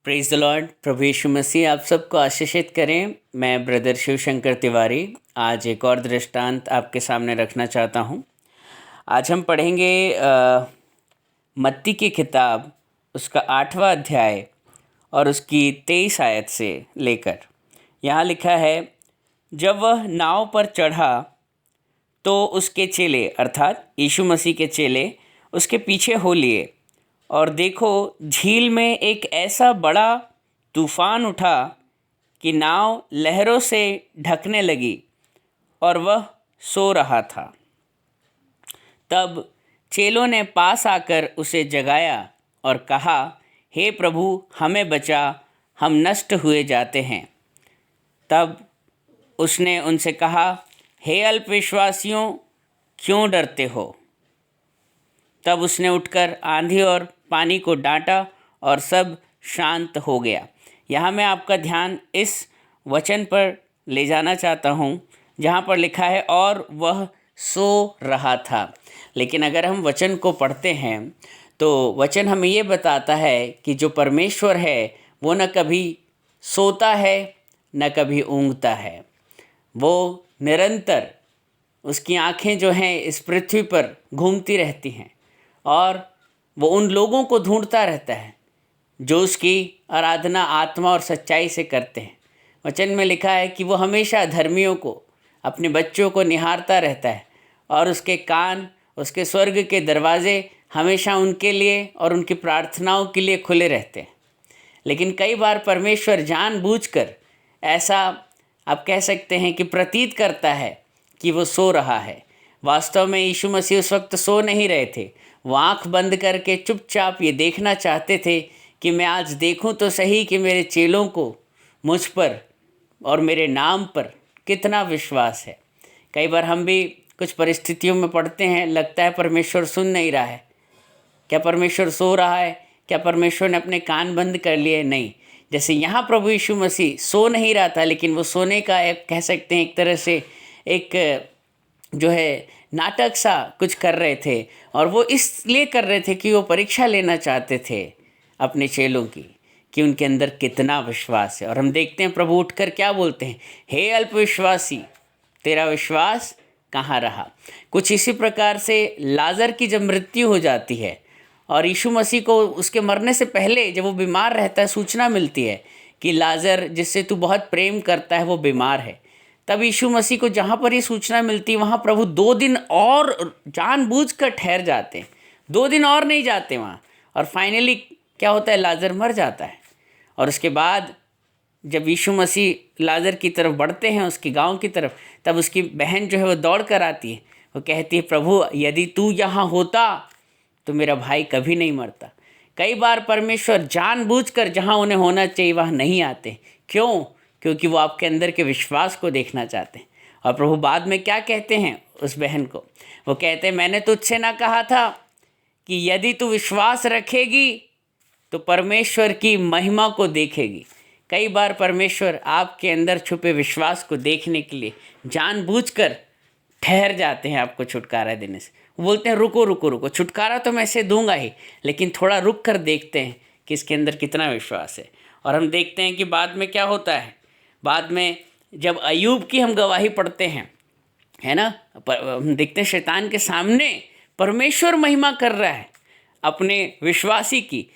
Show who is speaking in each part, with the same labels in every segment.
Speaker 1: Praise the lord. प्रभु यीशु मसीह आप सबको आशीषित करें। मैं ब्रदर शिवशंकर तिवारी आज एक और दृष्टांत आपके सामने रखना चाहता हूं। आज हम पढ़ेंगे मत्ती की किताब उसका 8वां अध्याय और उसकी 23 आयत से लेकर। यहाँ लिखा है, जब वह नाव पर चढ़ा तो उसके चेले अर्थात यीशु मसीह के चेले उसके पीछे हो लिए, और देखो झील में एक ऐसा बड़ा तूफान उठा कि नाव लहरों से ढकने लगी और वह सो रहा था। तब चेलों ने पास आकर उसे जगाया और कहा, हे प्रभु, हमें बचा, हम नष्ट हुए जाते हैं। तब उसने उनसे कहा, हे अल्पविश्वासियों, क्यों डरते हो? तब उसने उठकर आंधी और पानी को डांटा और सब शांत हो गया। यहाँ मैं आपका ध्यान इस वचन पर ले जाना चाहता हूँ जहाँ पर लिखा है और वह सो रहा था। लेकिन अगर हम वचन को पढ़ते हैं तो वचन हमें ये बताता है कि जो परमेश्वर है वो न कभी सोता है न कभी ऊँघता है। वो निरंतर, उसकी आँखें जो हैं इस पृथ्वी पर घूमती रहती हैं और वो उन लोगों को ढूंढता रहता है जो उसकी आराधना आत्मा और सच्चाई से करते हैं। वचन में लिखा है कि वो हमेशा धर्मियों को, अपने बच्चों को निहारता रहता है और उसके कान, उसके स्वर्ग के दरवाजे हमेशा उनके लिए और उनकी प्रार्थनाओं के लिए खुले रहते हैं। लेकिन कई बार परमेश्वर जानबूझकर ऐसा आप कह सकते हैं कि प्रतीत करता है कि वो सो रहा है। वास्तव में यीशु मसीह उस वक्त सो नहीं रहे थे। वो आँख बंद करके चुपचाप ये देखना चाहते थे कि मैं आज देखूं तो सही कि मेरे चेलों को मुझ पर और मेरे नाम पर कितना विश्वास है। कई बार हम भी कुछ परिस्थितियों में पड़ते हैं, लगता है परमेश्वर सुन नहीं रहा है। क्या परमेश्वर सो रहा है? क्या परमेश्वर ने अपने कान बंद कर लिए? नहीं। जैसे यहाँ प्रभु यीशु मसीह सो नहीं रहा था, लेकिन वो सोने का एक कह सकते हैं एक तरह से एक जो है नाटक सा कुछ कर रहे थे, और वो इसलिए कर रहे थे कि वो परीक्षा लेना चाहते थे अपने चेलों की कि उनके अंदर कितना विश्वास है। और हम देखते हैं प्रभु उठकर क्या बोलते हैं, हे अल्पविश्वासी, तेरा विश्वास कहाँ रहा? कुछ इसी प्रकार से लाजर की जब मृत्यु हो जाती है और यीशु मसीह को उसके मरने से पहले जब वो बीमार रहता है, सूचना मिलती है कि लाजर, जिससे तू बहुत प्रेम करता है, वो बीमार है। तब यीशु मसीह को जहाँ पर ये सूचना मिलती है वहाँ प्रभु 2 दिन और जानबूझकर ठहर जाते हैं। 2 दिन और नहीं जाते वहाँ, और फाइनली क्या होता है, लाजर मर जाता है। और उसके बाद जब यीशु मसीह लाजर की तरफ बढ़ते हैं, उसके गांव की तरफ, तब उसकी बहन जो है वो दौड़ कर आती है। वो कहती है, प्रभु, यदि तू यहाँ होता तो मेरा भाई कभी नहीं मरता। कई बार परमेश्वर जानबूझकर जहाँ उन्हें होना चाहिए वहाँ नहीं आते। क्यों? क्योंकि वो आपके अंदर के विश्वास को देखना चाहते हैं। और प्रभु बाद में क्या कहते हैं उस बहन को? वो कहते हैं, मैंने तुझसे ना कहा था कि यदि तू विश्वास रखेगी तो परमेश्वर की महिमा को देखेगी। कई बार परमेश्वर आपके अंदर छुपे विश्वास को देखने के लिए जानबूझकर ठहर जाते हैं आपको छुटकारा देने से। वो बोलते हैं, रुको रुको रुको, छुटकारा तो मैं इसे दूंगा ही, लेकिन थोड़ा रुक कर देखते हैं कि इसके अंदर कितना विश्वास है। और हम देखते हैं कि बाद में क्या होता है। बाद में जब अय्यूब की हम गवाही पढ़ते हैं, है ना, हम देखते हैं शैतान के सामने परमेश्वर महिमा कर रहा है अपने विश्वासी की।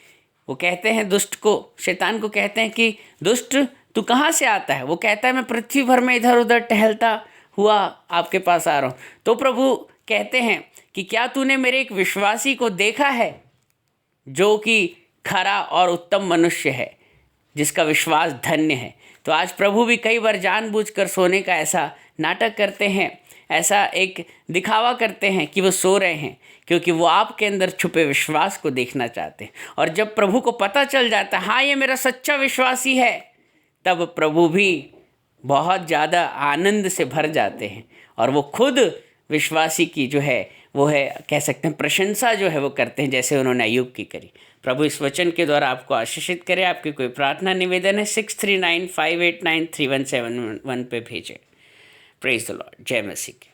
Speaker 1: वो कहते हैं दुष्ट को, शैतान को कहते हैं कि दुष्ट, तू कहाँ से आता है? वो कहता है, मैं पृथ्वी भर में इधर उधर टहलता हुआ आपके पास आ रहा हूँ। तो प्रभु कहते हैं कि क्या तूने मेरे एक विश्वासी को देखा है जो कि खरा और उत्तम मनुष्य है, जिसका विश्वास धन्य है? तो आज प्रभु भी कई बार जानबूझकर सोने का ऐसा नाटक करते हैं, ऐसा एक दिखावा करते हैं कि वो सो रहे हैं, क्योंकि वो आपके अंदर छुपे विश्वास को देखना चाहते हैं। और जब प्रभु को पता चल जाता है, हाँ, ये मेरा सच्चा विश्वासी है, तब प्रभु भी बहुत ज़्यादा आनंद से भर जाते हैं और वो खुद विश्वासी की जो है वो है कह सकते हैं प्रशंसा जो है वो करते हैं, जैसे उन्होंने अय्यूब की करी। प्रभु इस वचन के द्वारा आपको आशीषित करे। आपकी कोई प्रार्थना निवेदन है 6395893171 पे भेजें। Praise the Lord. जय मसीह।